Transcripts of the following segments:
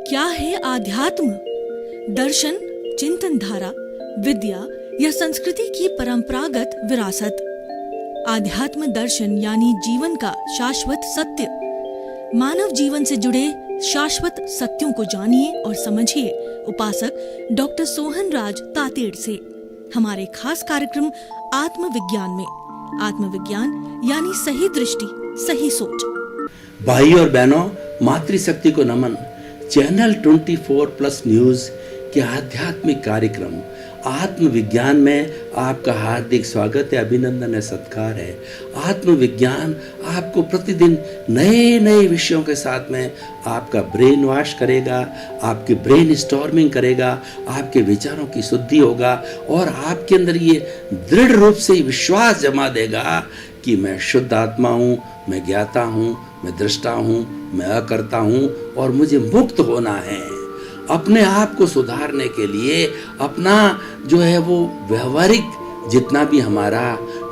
क्या है आध्यात्म? दर्शन, चिंतन धारा, विद्या या संस्कृति की परंपरागत विरासत। आध्यात्म दर्शन यानी जीवन का शाश्वत सत्य। मानव जीवन से जुड़े शाश्वत सत्यों को जानिए और समझिए उपासक डॉक्टर सोहन राज तातेड़ से हमारे खास कार्यक्रम आत्मविज्ञान में। आत्मविज्ञान यानी सही दृष्टि, सही सोच। भाई और बहनों, मातृशक्ति को नमन। चैनल 24+ न्यूज के आध्यात्मिक कार्यक्रम आत्मविज्ञान में आपका हार्दिक स्वागत है, अभिनंदन है, सत्कार है। आत्मविज्ञान आपको प्रतिदिन नए नए विषयों के साथ में आपका ब्रेन वॉश करेगा, आपके ब्रेन स्टॉर्मिंग करेगा, आपके विचारों की शुद्धि होगा और आपके अंदर ये दृढ़ रूप से विश्वास जमा देगा कि मैं शुद्ध आत्मा हूँ, मैं ज्ञाता हूँ, मैं दृष्टा हूँ, मैं अकर्ता हूँ और मुझे मुक्त होना है। अपने आप को सुधारने के लिए अपना जो है वो व्यवहारिक जितना भी हमारा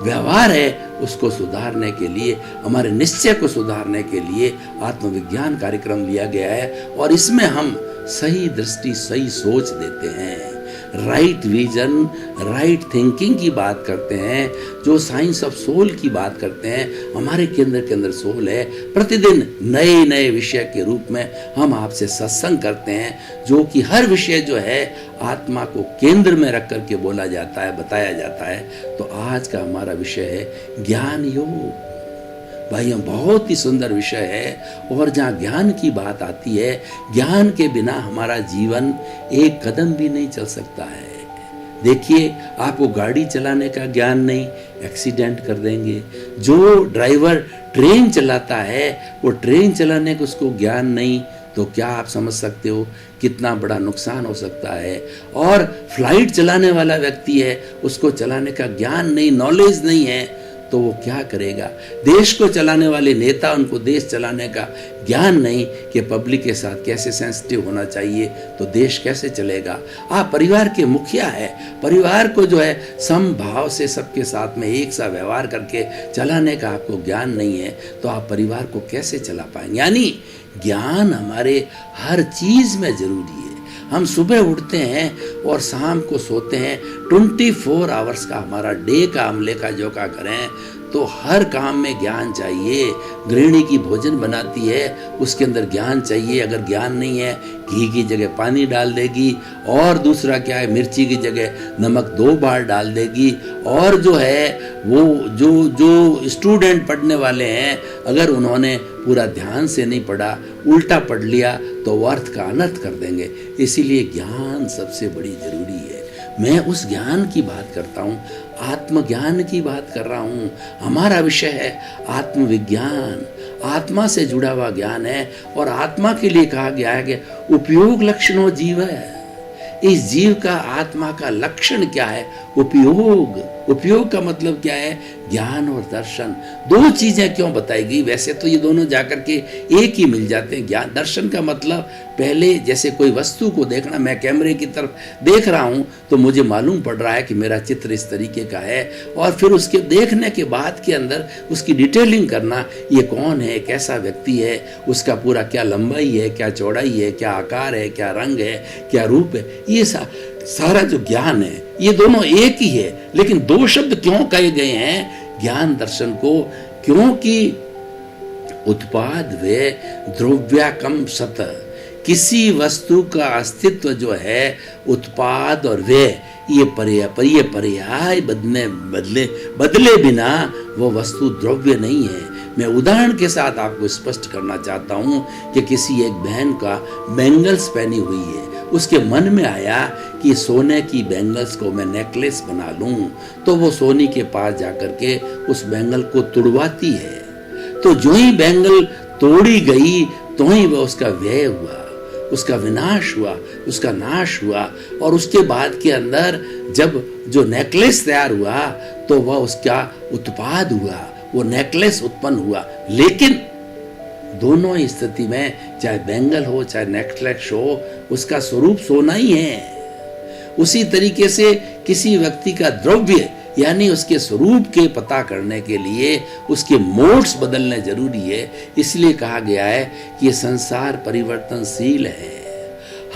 व्यवहार है उसको सुधारने के लिए, हमारे निश्चय को सुधारने के लिए आत्मविज्ञान कार्यक्रम लिया गया है और इसमें हम सही दृष्टि, सही सोच देते हैं, राइट विजन, राइट थिंकिंग की बात करते हैं, जो साइंस ऑफ सोल की बात करते हैं। हमारे के अंदर सोल है। प्रतिदिन नए नए विषय के रूप में हम आपसे सत्संग करते हैं, जो कि हर विषय जो है आत्मा को केंद्र में रख करके बोला जाता है, बताया जाता है। तो आज का हमारा विषय है ज्ञान योग। भाइयों, बहुत ही सुंदर विषय है और जहाँ ज्ञान की बात आती है, ज्ञान के बिना हमारा जीवन एक कदम भी नहीं चल सकता है। देखिए, आपको गाड़ी चलाने का ज्ञान नहीं, एक्सीडेंट कर देंगे। जो ड्राइवर ट्रेन चलाता है वो ट्रेन चलाने का उसको ज्ञान नहीं, तो क्या आप समझ सकते हो कितना बड़ा नुकसान हो सकता है। और फ्लाइट चलाने वाला व्यक्ति है, उसको चलाने का ज्ञान नहीं, नॉलेज नहीं है, तो वो क्या करेगा। देश को चलाने वाले नेता, उनको देश चलाने का ज्ञान नहीं कि पब्लिक के साथ कैसे सेंसिटिव होना चाहिए, तो देश कैसे चलेगा। आप परिवार के मुखिया है, परिवार को जो है समभाव से सबके साथ में एक सा व्यवहार करके चलाने का आपको ज्ञान नहीं है, तो आप परिवार को कैसे चला पाएंगे। यानी ज्ञान हमारे हर चीज में जरूरी है। हम सुबह उठते हैं और शाम को सोते हैं, 24 आवर्स का हमारा डे का हम लेखा जोखा करें तो हर काम में ज्ञान चाहिए। गृहिणी की भोजन बनाती है, उसके अंदर ज्ञान चाहिए। अगर ज्ञान नहीं है, घी की जगह पानी डाल देगी और दूसरा क्या है, मिर्ची की जगह नमक 2 बार डाल देगी। और जो है वो जो स्टूडेंट पढ़ने वाले हैं, अगर उन्होंने पूरा ध्यान से नहीं पढ़ा, उल्टा पढ़ लिया, तो वो अर्थ का अनर्थ कर देंगे। इसीलिए ज्ञान सबसे बड़ी जरूरी है। मैं उस ज्ञान की बात करता हूँ, आत्मज्ञान की बात कर रहा हूँ। हमारा विषय है आत्मविज्ञान, आत्मा से जुड़ा हुआ ज्ञान है। और आत्मा के लिए कहा गया है कि उपयोग लक्षणों जीव है। इस जीव का, आत्मा का लक्षण क्या है? उपयोग। उपयोग का मतलब क्या है? ज्ञान और दर्शन। 2 चीजें क्यों बताई गई? वैसे तो ये दोनों जाकर के एक ही मिल जाते हैं। ज्ञान दर्शन का मतलब पहले जैसे कोई वस्तु को देखना, मैं कैमरे की तरफ देख रहा हूं तो मुझे मालूम पड़ रहा है कि मेरा चित्र इस तरीके का है, और फिर उसके देखने के बाद के अंदर उसकी डिटेलिंग करना, ये कौन है, कैसा व्यक्ति है, उसका पूरा क्या लंबाई है, क्या चौड़ाई है, क्या आकार है, क्या रंग है, क्या रूप है, ये सारा जो ज्ञान है ये दोनों एक ही है। लेकिन 2 शब्द क्यों कहे गए हैं ज्ञान दर्शन को? क्योंकि उत्पाद वे द्रव्याकम सत, किसी वस्तु का अस्तित्व जो है उत्पाद और वे ये पर्याय बदले बिना वो वस्तु द्रव्य नहीं है। मैं उदाहरण के साथ आपको स्पष्ट करना चाहता हूँ कि किसी एक बहन का बैंगल्स पहनी हुई है, उसके मन में आया कि सोने की बैंगल्स को मैं नेकलेस बना लूं, तो वो सोनी के पास जाकर के उस बैंगल को तुड़वाती है। तो जो ही बैंगल तोड़ी गई तो ही वह उसका व्यय हुआ, उसका विनाश हुआ, उसका नाश हुआ। और उसके बाद के अंदर जब जो नेकलेस तैयार हुआ तो वह उसका उत्पाद हुआ, वो नेकलेस उत्पन्न हुआ। लेकिन दोनों ही स्थिति में, चाहे बैंगल हो चाहे नेकलेस हो, उसका स्वरूप सोना ही है। उसी तरीके से किसी व्यक्ति का द्रव्य यानी उसके स्वरूप के पता करने के लिए उसके मोड्स बदलने जरूरी है। इसलिए कहा गया है कि ये संसार परिवर्तनशील है।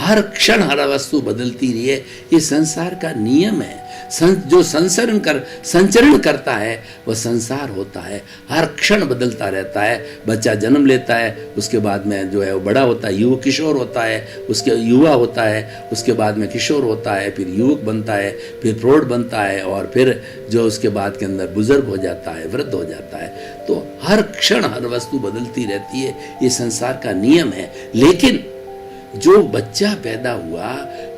हर क्षण हर वस्तु बदलती रही है, ये संसार का नियम है। जो संचरण करता है वह संसार होता है, हर क्षण बदलता रहता है। बच्चा जन्म लेता है, उसके बाद में जो है वो बड़ा होता है, युवक किशोर होता है, उसके युवा होता है, उसके बाद में किशोर होता है, फिर युवक बनता है, फिर प्रौढ़ बनता है, और फिर जो उसके बाद के अंदर बुजुर्ग हो जाता है, वृद्ध हो जाता है। तो हर क्षण हर वस्तु बदलती रहती है, ये संसार का नियम है। लेकिन जो बच्चा पैदा हुआ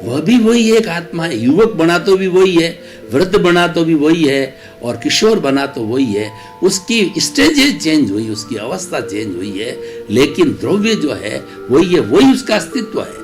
वह भी वही एक आत्मा है, युवक बना तो भी वही है, वृद्ध बना तो भी वही है, और किशोर बना तो वही है। उसकी स्टेजेस चेंज हुई, उसकी अवस्था चेंज हुई है, लेकिन द्रव्य जो है वही है, वही उसका अस्तित्व है।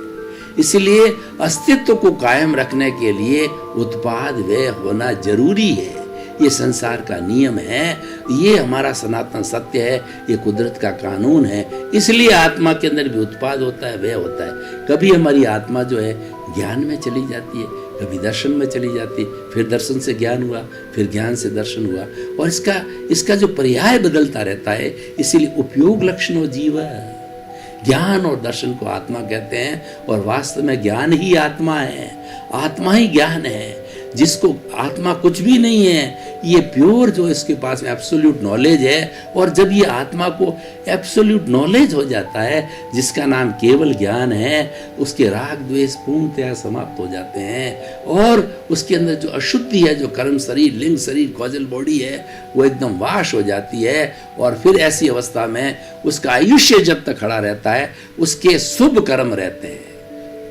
इसलिए अस्तित्व को कायम रखने के लिए उत्पाद व्यय होना जरूरी है। ये संसार का नियम है, ये हमारा सनातन सत्य है, ये कुदरत का कानून है। इसलिए आत्मा के अंदर भी उत्पाद होता है, व्यय होता है। कभी हमारी आत्मा जो है ज्ञान में चली जाती है, कभी दर्शन में चली जाती है, फिर दर्शन से ज्ञान हुआ, फिर ज्ञान से दर्शन हुआ, और इसका जो पर्याय बदलता रहता है। इसीलिए उपयोग लक्षणों जीव, ज्ञान और दर्शन को आत्मा कहते हैं, और वास्तव में ज्ञान ही आत्मा है, आत्मा ही ज्ञान है। जिसको आत्मा कुछ भी नहीं है, ये प्योर जो इसके पास में एब्सोल्यूट नॉलेज है। और जब ये आत्मा को एब्सोल्यूट नॉलेज हो जाता है, जिसका नाम केवल ज्ञान है, उसके राग द्वेष पूर्णतया समाप्त हो जाते हैं, और उसके अंदर जो अशुद्धि है, जो कर्म शरीर, लिंग शरीर, कॉजल बॉडी है, वो एकदम वाश हो जाती है। और फिर ऐसी अवस्था में उसका आयुष्य जब तक खड़ा रहता है, उसके शुभ कर्म रहते हैं।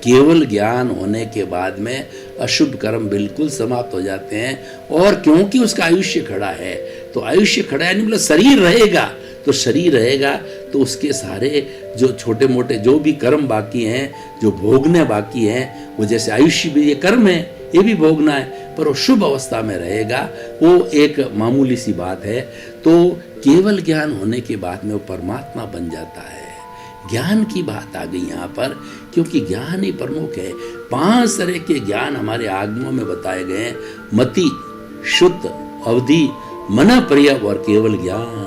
केवल ज्ञान होने के बाद में अशुभ कर्म बिल्कुल समाप्त हो जाते हैं। और क्योंकि उसका आयुष्य खड़ा है, तो आयुष्य खड़ा है, मतलब शरीर रहेगा, तो शरीर रहेगा तो उसके सारे जो छोटे मोटे जो भी कर्म बाकी हैं, जो भोगने बाकी हैं, वो जैसे आयुष्य भी ये कर्म है, ये भी भोगना है, पर वो शुभ अवस्था में रहेगा, वो एक मामूली सी बात है। तो केवल ज्ञान होने के बाद में वो परमात्मा बन जाता है। ज्ञान की बात आ गई यहाँ पर, क्योंकि ज्ञान ही प्रमुख है। 5 तरह के ज्ञान हमारे आगमों में बताए गए हैं: मति, शुद्ध, अवधि, मन, प्रिय और केवल ज्ञान।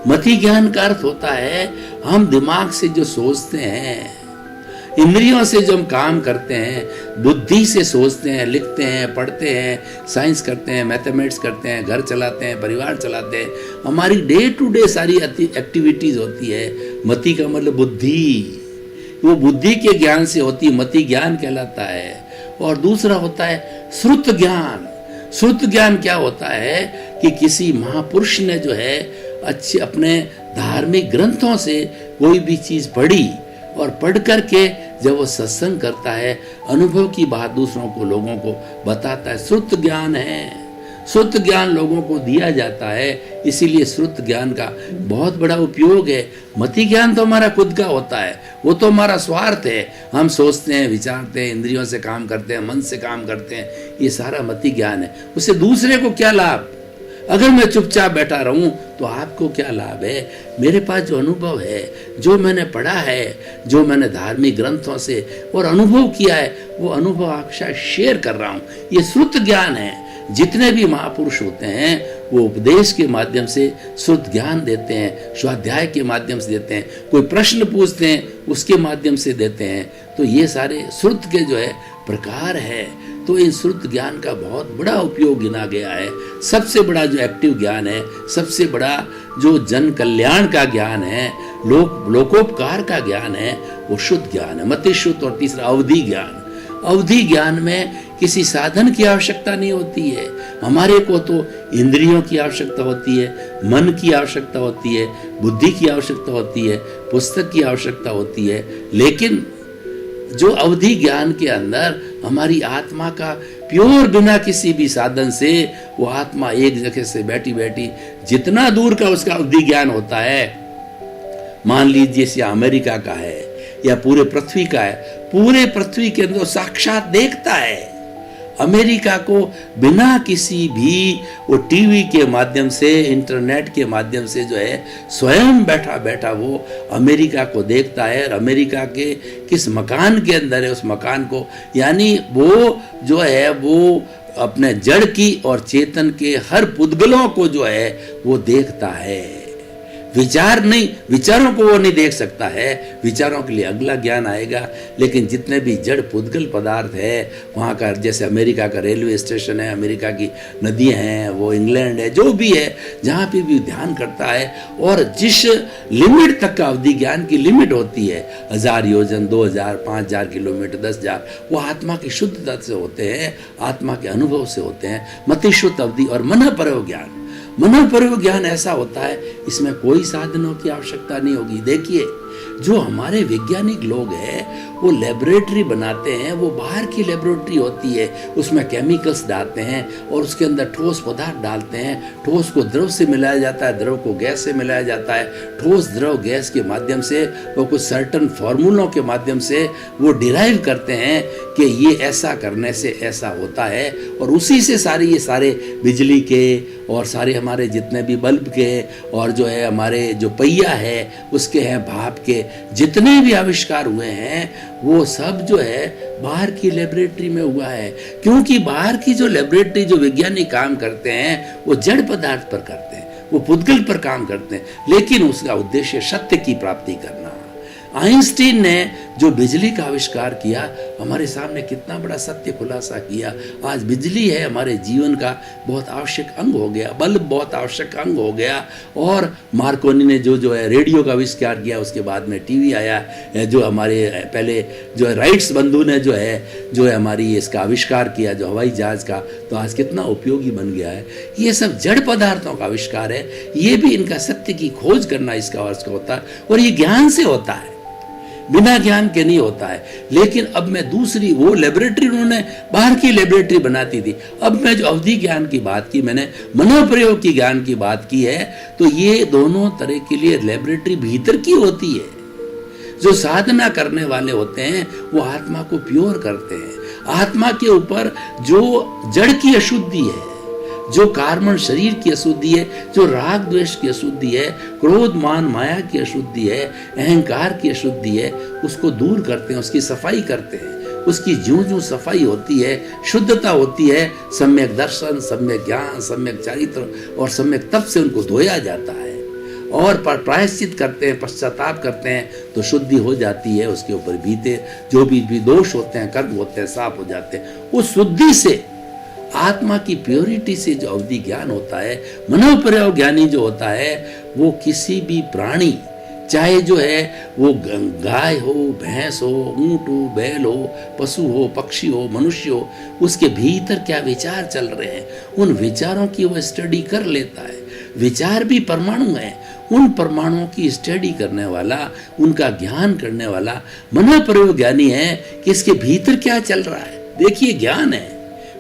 मति ज्ञान का अर्थ होता है हम दिमाग से जो सोचते हैं, इंद्रियों से जो हम काम करते हैं, बुद्धि से सोचते हैं, लिखते हैं, पढ़ते हैं, साइंस करते हैं, मैथमेटिक्स करते हैं, घर चलाते हैं, परिवार चलाते हैं, हमारी डे टू डे सारी एक्टिविटीज होती है। मति का मतलब बुद्धि, वो बुद्धि के ज्ञान से होती है, मति ज्ञान कहलाता है। और दूसरा होता है श्रुत ज्ञान। श्रुत ज्ञान क्या होता है कि किसी महापुरुष ने जो है अच्छे अपने धार्मिक ग्रंथों से कोई भी चीज पढ़ी, और पढ़ करके जब वो सत्संग करता है, अनुभव की बात दूसरों को, लोगों को बताता है, श्रुत ज्ञान है। श्रुत ज्ञान लोगों को दिया जाता है, इसीलिए श्रुत ज्ञान का बहुत बड़ा उपयोग है। मति ज्ञान तो हमारा खुद का होता है, वो तो हमारा स्वार्थ है। हम सोचते हैं, विचारते हैं, इंद्रियों से काम करते हैं, मन से काम करते हैं, ये सारा मति ज्ञान है। उससे दूसरे को क्या लाभ? अगर मैं चुपचाप बैठा रहूं तो आपको क्या लाभ है? मेरे पास जो अनुभव है, जो मैंने पढ़ा है, जो मैंने धार्मिक ग्रंथों से और अनुभव किया है, वो अनुभव आपके साथ शेयर कर रहा हूं। ये श्रुत ज्ञान है। जितने भी महापुरुष होते हैं वो उपदेश के माध्यम से श्रुत ज्ञान देते हैं, स्वाध्याय के माध्यम से देते हैं, कोई प्रश्न पूछते हैं उसके माध्यम से देते हैं। तो ये सारे श्रुत के जो है प्रकार है। तो इन श्रुत ज्ञान का बहुत बड़ा उपयोग गिना गया है। सबसे बड़ा जो एक्टिव ज्ञान है, सबसे बड़ा जो जन कल्याण का ज्ञान है, लोकोपकार का ज्ञान है, वो शुद्ध ज्ञान है, मति शुद्ध। और तीसरा अवधि ज्ञान। अवधि ज्ञान में किसी साधन की आवश्यकता नहीं होती है। हमारे को तो इंद्रियों की आवश्यकता होती है, मन की आवश्यकता होती है, बुद्धि की आवश्यकता होती है, पुस्तक की आवश्यकता होती है। लेकिन जो अवधि ज्ञान के अंदर हमारी आत्मा का प्योर, बिना किसी भी साधन से वो आत्मा एक जगह से बैठी बैठी जितना दूर का उसका अवधि ज्ञान होता है, मान लीजिए से अमेरिका का है या पूरे पृथ्वी का है, पूरे पृथ्वी के अंदर साक्षात देखता है। अमेरिका को बिना किसी भी वो टीवी के माध्यम से, इंटरनेट के माध्यम से जो है स्वयं बैठा बैठा वो अमेरिका को देखता है। और अमेरिका के किस मकान के अंदर है, उस मकान को, यानी वो जो है वो अपने जड़ की और चेतन के हर पुद्गलों को जो है वो देखता है। विचार नहीं, विचारों को वो नहीं देख सकता है, विचारों के लिए अगला ज्ञान आएगा। लेकिन जितने भी जड़ पुद्गल पदार्थ है, वहाँ का जैसे अमेरिका का रेलवे स्टेशन है, अमेरिका की नदियाँ हैं, वो इंग्लैंड है, जो भी है, जहाँ पे भी ध्यान करता है और जिस लिमिट तक का अवधि ज्ञान की लिमिट होती है, 1000 योजन, 2000, 5000 किलोमीटर, 10,000, वो आत्मा की शुद्धता से होते हैं, आत्मा के अनुभव से होते हैं। मतिशुद्ध अवधि और मन परयोग ज्ञान, मन परयोग ज्ञान ऐसा होता है, इसमें कोई साधनों की आवश्यकता नहीं होगी। देखिए, जो हमारे वैज्ञानिक लोग हैं वो लेबोरेटरी बनाते हैं, वो बाहर की लेबोरेटरी होती है, उसमें केमिकल्स डालते हैं और उसके अंदर ठोस पदार्थ डालते हैं, ठोस को द्रव से मिलाया जाता है, द्रव को गैस से मिलाया जाता है, ठोस द्रव गैस के माध्यम से वो कुछ सर्टन फार्मूलों के माध्यम से वो डिराइव करते हैं कि ये ऐसा करने से ऐसा होता है, और उसी से ये सारे बिजली के और सारे हमारे जितने भी बल्ब के और जो है हमारे जो पहिया है उसके हैं, भाप के जितने भी आविष्कार हुए हैं वो सब जो है बाहर की लेबोरेटरी में हुआ है। क्योंकि बाहर की जो लेबोरेटरी जो वैज्ञानिक काम करते हैं वो जड़ पदार्थ पर करते हैं, वो पुद्गल पर काम करते हैं, लेकिन उसका उद्देश्य सत्य की प्राप्ति करना। आइंस्टीन ने जो बिजली का आविष्कार किया, हमारे सामने कितना बड़ा सत्य खुलासा किया। आज बिजली है हमारे जीवन का बहुत आवश्यक अंग हो गया, बल्ब बहुत आवश्यक अंग हो गया। और मार्कोनी ने जो है रेडियो का आविष्कार किया, उसके बाद में टीवी आया, जो हमारे पहले जो है राइट्स बंधु ने जो है हमारी इसका आविष्कार किया, जो हवाई जहाज का, तो आज कितना उपयोगी बन गया है। ये सब जड़ पदार्थों का आविष्कार है, ये भी इनका सत्य की खोज करना इसका अर्थ होता है, और ये ज्ञान से होता है, बिना ज्ञान के नहीं होता है। लेकिन अब मैं दूसरी वो लेबोरेटरी उन्होंने बाहर की लेबोरेटरी बनाती थी, अब मैं जो अवधि ज्ञान की बात की, मैंने मनोप्रयोग की ज्ञान की बात की है, तो ये दोनों तरह के लिए लेबोरेटरी भीतर की होती है। जो साधना करने वाले होते हैं वो आत्मा को प्योर करते हैं। आत्मा के ऊपर जो जड़ की अशुद्धि है, जो कार्बन शरीर की अशुद्धि है, जो राग द्वेष की अशुद्धि है, क्रोध मान माया की अशुद्धि है, अहंकार की अशुद्धि है, उसको दूर करते हैं, उसकी सफाई करते हैं। उसकी ज्यों सफाई होती है, शुद्धता होती है, सम्यक दर्शन, सम्यक ज्ञान, सम्यक चरित्र और सम्यक तप से उनको धोया जाता है और प्रायश्चित करते हैं, पश्चाताप करते हैं, तो शुद्धि हो जाती है। उसके ऊपर बीते जो भी दोष होते हैं, कर्म होते हैं, साफ हो जाते हैं। उस शुद्धि से, आत्मा की प्योरिटी से जो अवधि ज्ञान होता है, मनोप्रयोग ज्ञानी जो होता है, वो किसी भी प्राणी, चाहे जो है वो गाय हो, भैंस हो, ऊंट हो, बैल हो, पशु हो, पक्षी हो, मनुष्य हो, उसके भीतर क्या विचार चल रहे हैं, उन विचारों की वो स्टडी कर लेता है। विचार भी परमाणु है, उन परमाणुओं की स्टडी करने वाला, उनका ज्ञान करने वाला मनोप्रयोग ज्ञानी है कि इसके भीतर क्या चल रहा है। देखिए, ज्ञान है,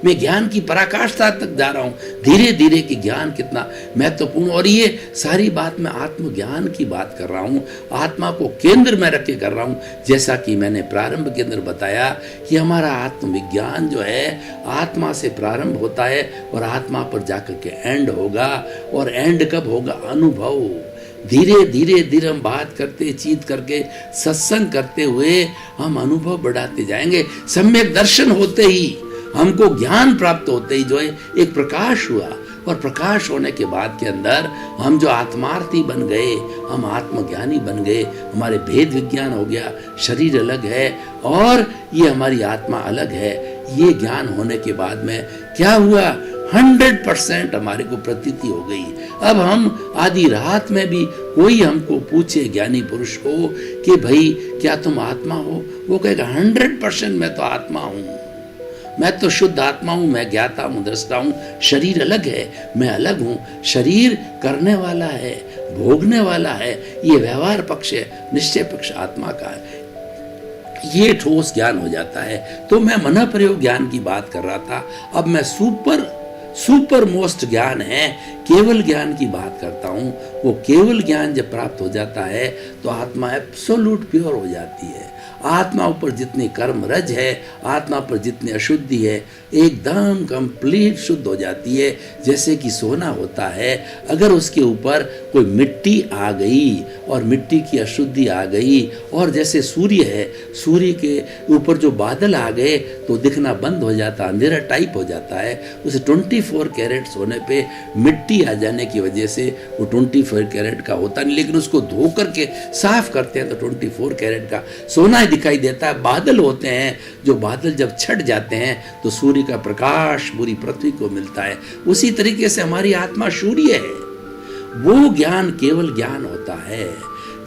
मैं ज्ञान की पराकाष्ठा तक जा रहा हूं, धीरे धीरे कि ज्ञान कितना महत्वपूर्ण। और ये सारी बात मैं आत्मज्ञान की बात कर रहा हूं, आत्मा को केंद्र में रख के कर रहा हूं। जैसा कि मैंने प्रारंभ के अंदर बताया कि हमारा आत्मविज्ञान जो है आत्मा से प्रारंभ होता है और आत्मा पर जाकर के एंड होगा। और एंड कब होगा? अनुभव। धीरे धीरे हम बात करते, चीत करके, सत्संग करते हुए हम अनुभव बढ़ाते जाएंगे। सम्यक दर्शन होते ही, हमको ज्ञान प्राप्त होते ही जो है एक प्रकाश हुआ, और प्रकाश होने के बाद के अंदर हम जो आत्मार्थी बन गए, हम आत्मज्ञानी बन गए, हमारे भेद विज्ञान हो गया, शरीर अलग है और ये हमारी आत्मा अलग है। ये ज्ञान होने के बाद में क्या हुआ? 100% हमारे को प्रतीति हो गई। अब हम आधी रात में भी कोई हमको पूछे, ज्ञानी पुरुष को, कि भाई क्या तुम आत्मा हो? वो कहेगा 100% मैं तो आत्मा हूं, मैं तो शुद्ध आत्मा हूं, मैं ज्ञाता हूं, दृष्टा हूं। शरीर अलग है, मैं अलग हूं। शरीर करने वाला है, भोगने वाला है, ये व्यवहार पक्ष है, निश्चय पक्ष आत्मा का है। ये ठोस ज्ञान हो जाता है। तो मैं मनोप्रयोग ज्ञान की बात कर रहा था, अब मैं सुपर मोस्ट ज्ञान है, केवल ज्ञान की बात करता हूं। वो केवल ज्ञान जब प्राप्त हो जाता है तो आत्मा एब्सोल्यूट प्योर हो जाती है। आत्मा ऊपर जितनी कर्म रज है, आत्मा पर जितनी अशुद्धि है, एकदम कंप्लीट शुद्ध हो जाती है। जैसे कि सोना होता है, अगर उसके ऊपर कोई मिट्टी आ गई और मिट्टी की अशुद्धि आ गई, और जैसे सूर्य है, सूर्य के ऊपर जो बादल आ गए तो दिखना बंद हो जाता, अंधेरा टाइप हो जाता है। उसे 24 कैरेट सोने पे मिट्टी आ जाने की वजह से वो 24 कैरेट का होता नहीं, लेकिन उसको धो करके साफ करते हैं तो 24 कैरेट का सोना ही दिखाई देता है। बादल होते हैं, जो बादल जब छट जाते हैं तो सूर्य का प्रकाश पूरी पृथ्वी को मिलता है। उसी तरीके से हमारी आत्मा सूर्य है। वो ज्ञान केवल ज्ञान होता है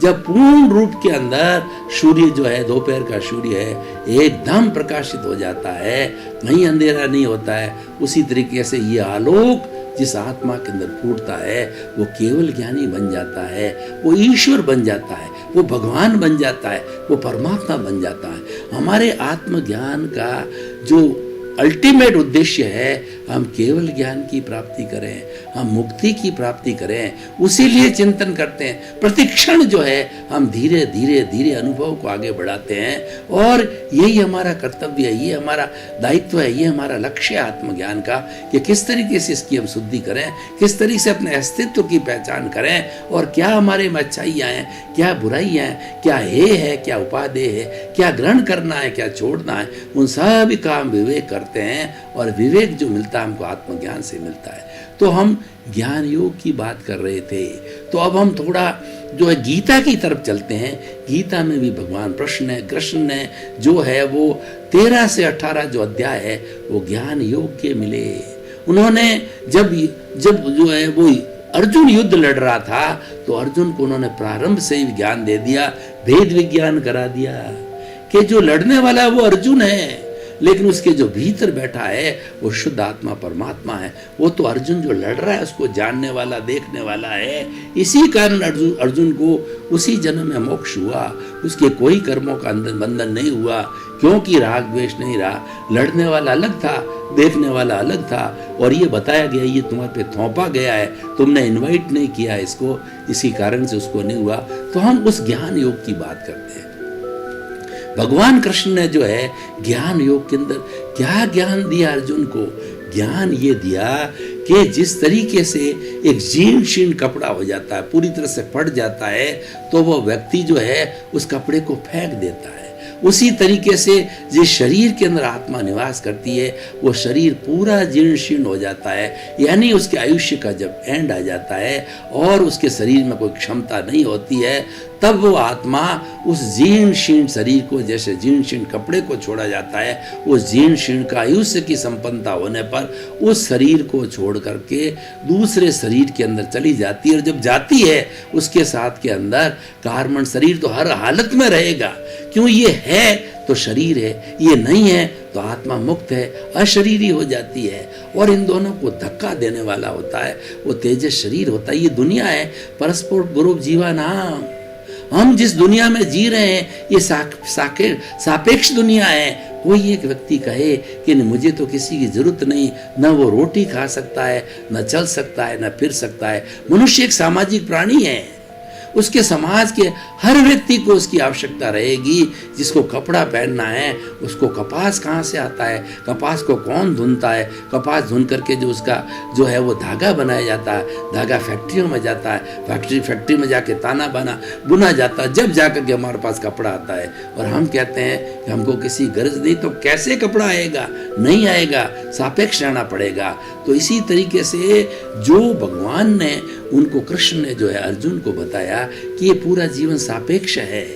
जब पूर्ण रूप के अंदर सूर्य जो है, दोपहर का सूर्य है, एकदम प्रकाशित हो जाता है, कहीं अंधेरा नहीं होता है। उसी तरीके से ये आलोक जिस आत्मा के अंदर फूटता है वो केवल ज्ञानी बन जाता है, वो ईश्वर बन जाता है, वो भगवान बन जाता है, वो परमात्मा बन जाता है। हमारे आत्मज्ञान का जो अल्टीमेट उद्देश्य है, हम केवल ज्ञान की प्राप्ति करें, हम मुक्ति की प्राप्ति करें, उसी लिए चिंतन करते हैं। प्रतिक्षण जो है हम धीरे धीरे धीरे अनुभव को आगे बढ़ाते हैं, और यही हमारा कर्तव्य है, ये हमारा दायित्व है, ये हमारा लक्ष्य है आत्मज्ञान का, कि किस तरीके से इसकी हम शुद्धि करें, किस तरीके से अपने अस्तित्व की पहचान करें, और क्या हमारे में अच्छाइयाँ हैं, क्या बुराइयाँ हैं, क्या है, क्या उपादेय है, क्या ग्रहण करना है, क्या छोड़ना है, उन सभी काम विवेक करते हैं। और विवेक जो मिलता है हमको आत्मज्ञान से मिलता है। तो हम ज्ञान योग की बात कर रहे थे, तो अब हम थोड़ा जो है गीता की तरफ चलते हैं। गीता में भी भगवान कृष्ण ने जो है वो 13 से 18 जो अध्याय है वो ज्ञान योग के मिले। उन्होंने जब जो है वो अर्जुन युद्ध लड़ रहा था तो अर्जुन को उन्होंने प्रारंभ से ही ज्ञान दे दिया, भेद विज्ञान करा दिया कि जो लड़ने वाला है वो अर्जुन है, लेकिन उसके जो भीतर बैठा है वो शुद्ध आत्मा परमात्मा है। वो तो अर्जुन जो लड़ रहा है उसको जानने वाला, देखने वाला है। इसी कारण अर्जुन को उसी जन्म में मोक्ष हुआ, उसके कोई कर्मों का बंधन नहीं हुआ, क्योंकि राग द्वेष नहीं रहा। लड़ने वाला अलग था, देखने वाला अलग था, और ये बताया गया ये तुम्हारे पे थोपा गया है, तुमने इन्वाइट नहीं किया इसको, इसी कारण से उसको नहीं हुआ। तो हम उस ज्ञान योग की बात करते हैं। भगवान कृष्ण ने जो है ज्ञान योग के अंदर क्या ज्ञान दिया अर्जुन को? ज्ञान ये दिया कि जिस तरीके से एक जीर्ण शीर्ण कपड़ा हो जाता है, पूरी तरह से फट जाता है, तो वो व्यक्ति जो है उस कपड़े को फेंक देता है। उसी तरीके से जिस शरीर के अंदर आत्मा निवास करती है वो शरीर पूरा जीर्ण शीर्ण हो जाता है, यानी उसके आयुष्य का जब एंड आ जाता है और उसके शरीर में कोई क्षमता नहीं होती है, तब वो आत्मा उस जीर्ण शीर्ण शरीर को, जैसे जीर्ण शीर्ण कपड़े को छोड़ा जाता है, उस जीर्ण शीर्ण का आयुष्य की संपन्नता होने पर उस शरीर को छोड़ करके दूसरे शरीर के अंदर चली जाती है। और जब जाती है उसके साथ के अंदर कार्बन शरीर तो हर हालत में रहेगा, क्यों? ये है तो शरीर है, ये नहीं है तो आत्मा मुक्त है, अशरीरी हो जाती है। और इन दोनों को धक्का देने वाला होता है वो तेजस शरीर होता है। ये दुनिया है परस्पर गुरु जीवा नाम। हम जिस दुनिया में जी रहे हैं ये सापेक्ष दुनिया है। कोई एक व्यक्ति कहे कि मुझे तो किसी की जरूरत नहीं, न वो रोटी खा सकता है, न चल सकता है, न फिर सकता है। मनुष्य एक सामाजिक प्राणी है, उसके समाज के हर व्यक्ति को उसकी आवश्यकता रहेगी। जिसको कपड़ा पहनना है उसको कपास कहाँ से आता है, कपास को कौन धुनता है, कपास धुन करके जो उसका जो है वो धागा बनाया जाता है, धागा फैक्ट्रियों में जाता है, फैक्ट्री में जाके ताना बुना जाता है, जब जाकर के हमारे पास कपड़ा आता है। और हम कहते हैं कि हमको किसी गरज नहीं, तो कैसे कपड़ा आएगा? नहीं आएगा, सापेक्ष रहना पड़ेगा। तो इसी तरीके से जो भगवान ने उनको, कृष्ण ने जो है अर्जुन को बताया कि ये पूरा जीवन सापेक्ष है,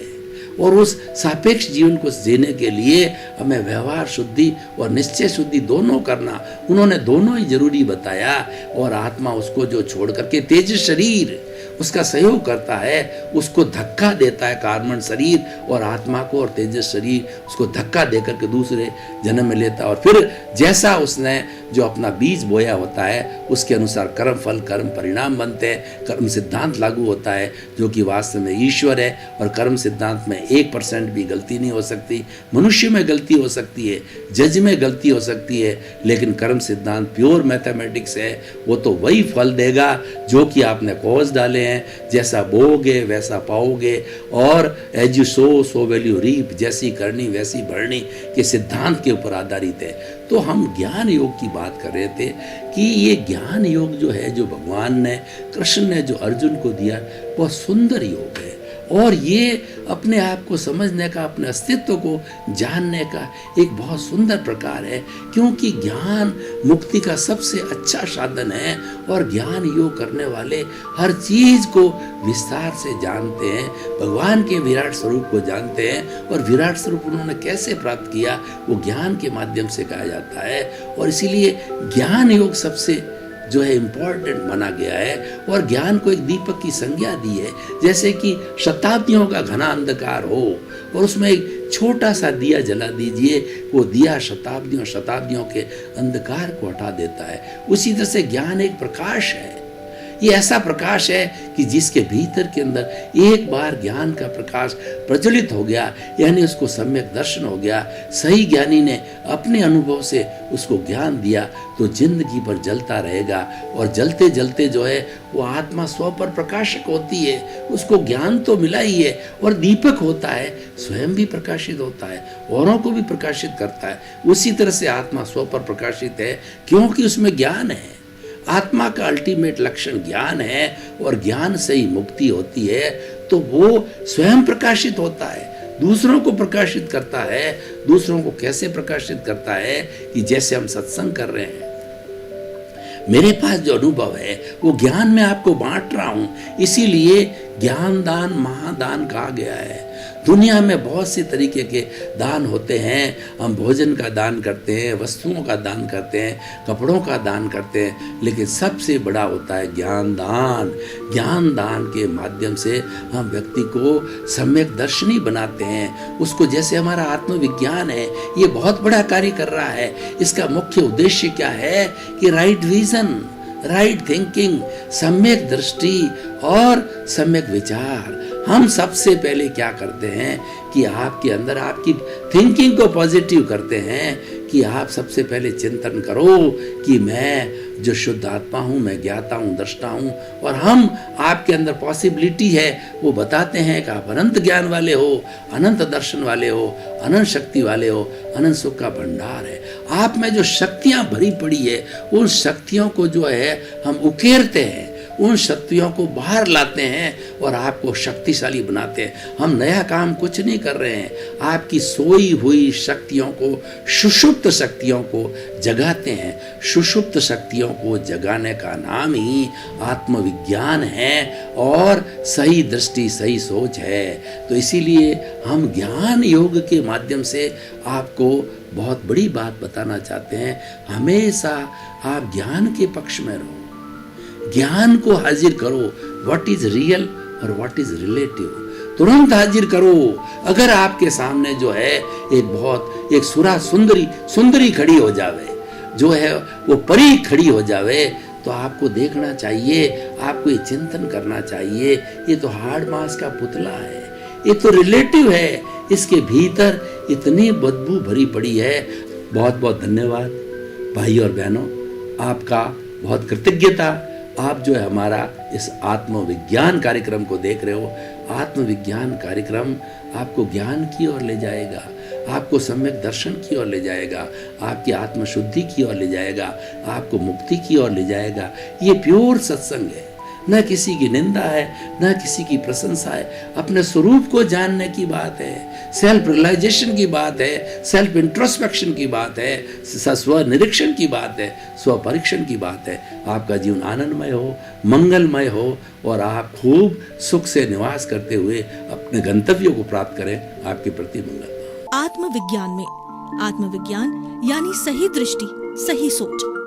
और उस सापेक्ष जीवन को जीने के लिए हमें व्यवहार शुद्धि और निश्चय शुद्धि दोनों करना, उन्होंने दोनों ही जरूरी बताया। और आत्मा उसको जो छोड़ करके तेजस शरीर उसका सहयोग करता है, उसको धक्का देता है कार्बन शरीर और आत्मा को, और तेजस शरीर उसको धक्का देकर के दूसरे जन्म में लेता है। और फिर जैसा उसने जो अपना बीज बोया होता है उसके अनुसार कर्म फल कर्म परिणाम बनते हैं। कर्म सिद्धांत लागू होता है जो कि वास्तव में ईश्वर है, और कर्म सिद्धांत में 1% भी गलती नहीं हो सकती। मनुष्य में गलती हो सकती है, जज में गलती हो सकती है, लेकिन कर्म सिद्धांत प्योर मैथमेटिक्स है। वो तो वही फल देगा जो कि आपने कॉज डाले हैं, जैसा बोओगे वैसा पाओगे, और as you sow will you reap, जैसी करनी वैसी भरनी के सिद्धांत के ऊपर आधारित है। तो हम ज्ञान योग की बात कर रहे थे कि ये ज्ञान योग जो है, जो भगवान ने, कृष्ण ने जो अर्जुन को दिया, बहुत सुंदर योग है। और ये अपने आप को समझने का, अपने अस्तित्व को जानने का एक बहुत सुंदर प्रकार है, क्योंकि ज्ञान मुक्ति का सबसे अच्छा साधन है। और ज्ञान योग करने वाले हर चीज को विस्तार से जानते हैं, भगवान के विराट स्वरूप को जानते हैं, और विराट स्वरूप उन्होंने कैसे प्राप्त किया वो ज्ञान के माध्यम से कहा जाता है। और इसीलिए ज्ञान योग सबसे जो है इम्पोर्टेंट माना गया है, और ज्ञान को एक दीपक की संज्ञा दी है। जैसे कि शताब्दियों का घना अंधकार हो और उसमें एक छोटा सा दिया जला दीजिए, वो दिया शताब्दियों के अंधकार को हटा देता है। उसी तरह से ज्ञान एक प्रकाश है। ये ऐसा प्रकाश है कि जिसके भीतर के अंदर एक बार ज्ञान का प्रकाश प्रज्वलित हो गया, यानी उसको सम्यक दर्शन हो गया, सही ज्ञानी ने अपने अनुभव से उसको ज्ञान दिया, तो जिंदगी पर जलता रहेगा। और जलते जलते जो है वो आत्मा स्व पर प्रकाशक होती है, उसको ज्ञान तो मिला ही है, और दीपक होता है, स्वयं भी प्रकाशित होता है, औरों को भी प्रकाशित करता है। उसी तरह से आत्मा स्व पर प्रकाशित है, क्योंकि उसमें ज्ञान है। आत्मा का अल्टीमेट लक्षण ज्ञान है, और ज्ञान से ही मुक्ति होती है। तो वो स्वयं प्रकाशित होता है, दूसरों को प्रकाशित करता है। दूसरों को कैसे प्रकाशित करता है कि जैसे हम सत्संग कर रहे हैं, मेरे पास जो अनुभव है वो ज्ञान में आपको बांट रहा हूं, इसीलिए ज्ञान दान महादान कहा गया है। दुनिया में बहुत सी तरीके के दान होते हैं। हम भोजन का दान करते हैं, वस्तुओं का दान करते हैं, कपड़ों का दान करते हैं, लेकिन सबसे बड़ा होता है ज्ञान दान। ज्ञान दान के माध्यम से हम व्यक्ति को सम्यक दर्शनी बनाते हैं। उसको, जैसे हमारा आत्मविज्ञान है, ये बहुत बड़ा कार्य कर रहा है। इसका मुख्य उद्देश्य क्या है कि राइट विजन, राइट थिंकिंग, सम्यक दृष्टि और सम्यक विचार। हम सबसे पहले क्या करते हैं कि आपके अंदर आपकी थिंकिंग को पॉजिटिव करते हैं, कि आप सबसे पहले चिंतन करो कि मैं जो शुद्ध आत्मा हूँ, मैं ज्ञाता हूँ, दृष्टा हूँ, और हम आपके अंदर पॉसिबिलिटी है वो बताते हैं कि आप अनंत ज्ञान वाले हो, अनंत दर्शन वाले हो, अनंत शक्ति वाले हो, अनंत सुख का भंडार है। आप में जो शक्तियाँ भरी पड़ी है, उन शक्तियों को जो है हम उकेरते हैं, उन शक्तियों को बाहर लाते हैं और आपको शक्तिशाली बनाते हैं। हम नया काम कुछ नहीं कर रहे हैं, आपकी सोई हुई शक्तियों को, सुषुप्त शक्तियों को जगाते हैं। सुषुप्त शक्तियों को जगाने का नाम ही आत्मविज्ञान है और सही दृष्टि, सही सोच है। तो इसीलिए हम ज्ञान योग के माध्यम से आपको बहुत बड़ी बात बताना चाहते हैं। हमेशा आप ज्ञान के पक्ष में रहो, ज्ञान को हाजिर करो। व्हाट इज रियल और व्हाट इज रिलेटिव तुरंत हाजिर करो। अगर आपके सामने जो है एक सुंदरी खड़ी हो जावे, जो है वो परी खड़ी हो जावे, तो आपको देखना चाहिए, आपको ये चिंतन करना चाहिए, ये तो हाड़ मांस का पुतला है, ये तो रिलेटिव है, इसके भीतर इतनी बदबू भरी पड़ी है। बहुत बहुत धन्यवाद भाई और बहनों, आपका बहुत कृतज्ञता। आप जो है हमारा इस आत्मविज्ञान कार्यक्रम को देख रहे हो। आत्मविज्ञान कार्यक्रम आपको ज्ञान की ओर ले जाएगा, आपको सम्यक दर्शन की ओर ले जाएगा, आपकी आत्मशुद्धि की ओर ले जाएगा, आपको मुक्ति की ओर ले जाएगा। ये प्योर सत्संग है, न किसी की निंदा है, न किसी की प्रशंसा है। अपने स्वरूप को जानने की बात है, सेल्फ रियलाइजेशन की बात है, सेल्फ इंट्रोस्पेक्शन की बात है, स्व निरीक्षण की बात है, स्व परीक्षण की बात है। आपका जीवन आनंदमय हो, मंगलमय हो, और आप खूब सुख से निवास करते हुए अपने गंतव्यों को प्राप्त करें। आपके प्रति मंगल। आत्मविज्ञान में आत्मविज्ञान यानी सही दृष्टि, सही सोच।